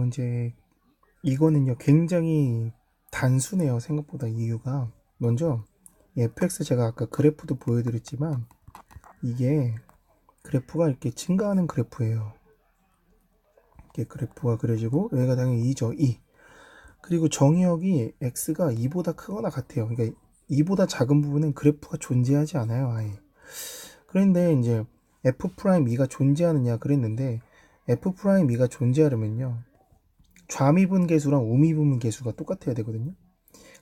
이제 이거는요, 굉장히 단순해요. 생각보다 이유가. 먼저, 이 fx 제가 아까 그래프도 보여드렸지만, 이게 그래프가 이렇게 증가하는 그래프예요. 이렇게 그래프가 그려지고, 여기가 당연히 2죠, 2. 그리고 정의역이 x가 2보다 크거나 같아요. 그러니까 2보다 작은 부분은 그래프가 존재하지 않아요, 아예. 그런데 이제 f'2가 존재하느냐 그랬는데, f'2가 존재하려면요, 좌미분계수랑 우미분계수가 똑같아야 되거든요.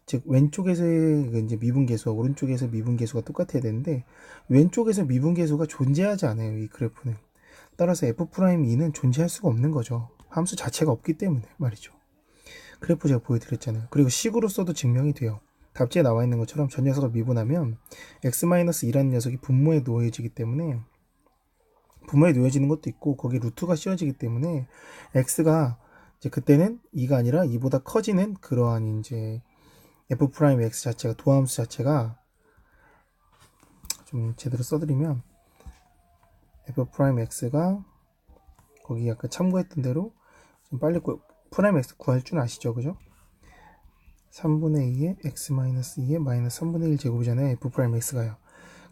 즉 왼쪽에서의 이제 미분계수와 오른쪽에서 미분계수가 똑같아야 되는데, 왼쪽에서 미분계수가 존재하지 않아요, 이 그래프는. 따라서 f'2는 존재할 수가 없는 거죠. 함수 자체가 없기 때문에 말이죠. 그래프 제가 보여드렸잖아요. 그리고 식으로써도 증명이 돼요. 답지에 나와 있는 것처럼 전 녀석을 미분하면 x-2라는 녀석이 분모에 놓여지기 때문에, 분모에 놓여지는 것도 있고 거기에 루트가 씌워지기 때문에 x가 이제 그때는 2가 아니라 2보다 커지는 그러한 이제 f'(x) 자체가, 도함수 자체가 좀 제대로 써드리면, f'(x가) 거기 아까 참고했던 대로 좀 빨리 프라임 x 구할 줄 아시죠, 그죠? 3분의 2에 x-2에 마이너스 3분의 1 제곱이잖아요, f'(x가요).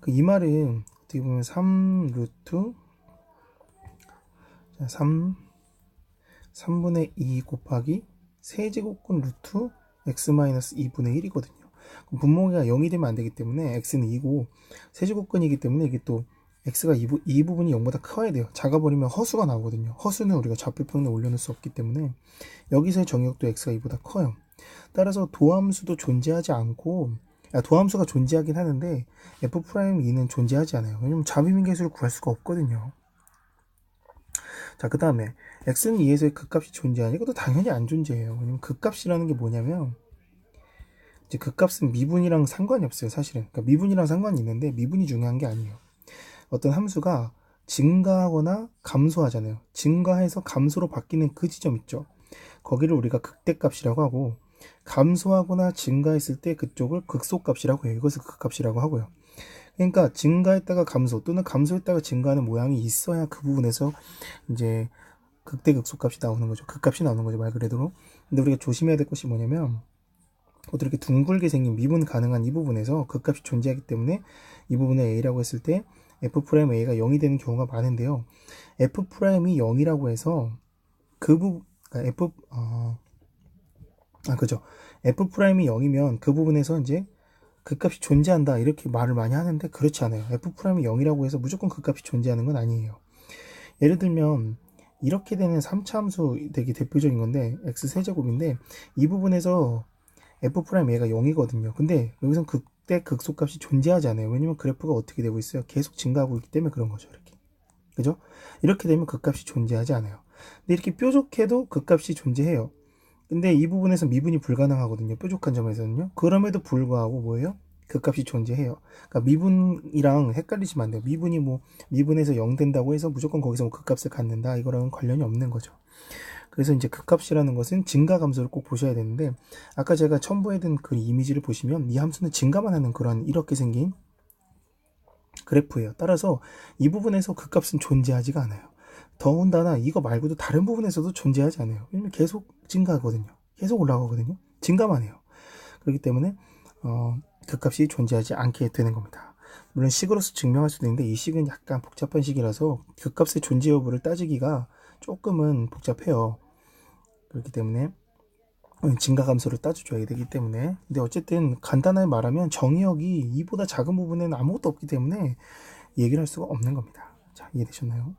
이 말은 어떻게 보면 3 루트 3분의 2 곱하기 세제곱근 루트 x-2분의 1이거든요. 분모가 0이 되면 안 되기 때문에 x는 2고, 세제곱근이기 때문에 이게 또 x가 이 부분이 0보다 커야 돼요. 작아버리면 허수가 나오거든요. 허수는 우리가 좌표평에 올려놓을 수 없기 때문에 여기서의 정역도 x가 2보다 커요. 따라서 도함수도 존재하지 않고, 도함수가 존재하긴 하는데 f'2는 존재하지 않아요. 왜냐면 자비민계수를 구할 수가 없거든요. 자, 그 다음에 x는 2에서의 극값이 존재하니 이것도 당연히 안 존재해요. 왜냐면 극값이라는 게 뭐냐면, 이제 극값은 미분이랑 상관이 없어요, 사실은. 그러니까 미분이랑 상관이 있는데 미분이 중요한 게 아니에요. 어떤 함수가 증가하거나 감소하잖아요. 증가해서 감소로 바뀌는 그 지점 있죠. 거기를 우리가 극대값이라고 하고, 감소하거나 증가했을 때 그쪽을 극소값이라고 해요. 이것을 극값이라고 하고요. 그러니까 증가했다가 감소 또는 감소했다가 증가하는 모양이 있어야 그 부분에서 이제 극대극소값이 나오는 거죠. 극값이 나오는 거죠, 말 그대로. 근데 우리가 조심해야 될 것이 뭐냐면, 이렇게 둥글게 생긴 미분 가능한 이 부분에서 극값이 존재하기 때문에 이 부분을 a라고 했을 때 f'a가 0이 되는 경우가 많은데요. f'이 0이라고 해서 그 부분, 그러니까 그죠. f'이 0이면 그 부분에서 이제 극값이 존재한다 이렇게 말을 많이 하는데, 그렇지 않아요. f'이 0이라고 해서 무조건 극값이 존재하는 건 아니에요. 예를 들면 이렇게 되는 3차 함수 되게 대표적인 건데, x세제곱인데 이 부분에서 f'a가 0이거든요. 근데 여기선 극대 극소값이 존재하지 않아요. 왜냐면 그래프가 어떻게 되고 있어요? 계속 증가하고 있기 때문에 그런 거죠. 이렇게. 그죠? 이렇게 되면 극값이 존재하지 않아요. 근데 이렇게 뾰족해도 극값이 존재해요. 근데 이 부분에서 미분이 불가능하거든요. 뾰족한 점에서는요. 그럼에도 불구하고 뭐예요? 극값이 존재해요. 그러니까 미분이랑 헷갈리시면 안 돼요. 미분이 뭐 미분에서 0 된다고 해서 무조건 거기서 뭐 극값을 갖는다, 이거랑은 관련이 없는 거죠. 그래서 이제 극값이라는 것은 증가 감소를 꼭 보셔야 되는데, 아까 제가 첨부해둔 그 이미지를 보시면 이 함수는 증가만 하는 그런 이렇게 생긴 그래프예요. 따라서 이 부분에서 극값은 존재하지가 않아요. 더군다나 이거 말고도 다른 부분에서도 존재하지 않아요. 왜냐면 계속 증가하거든요. 계속 올라가거든요. 증가만 해요. 그렇기 때문에 극값이 존재하지 않게 되는 겁니다. 물론 식으로서 증명할 수도 있는데 이 식은 약간 복잡한 식이라서 극값의 존재 여부를 따지기가 조금은 복잡해요. 그렇기 때문에 증가 감소를 따져줘야 되기 때문에. 근데 어쨌든 간단하게 말하면 정의역이 2보다 작은 부분에는 아무것도 없기 때문에 얘기를 할 수가 없는 겁니다. 자, 이해되셨나요?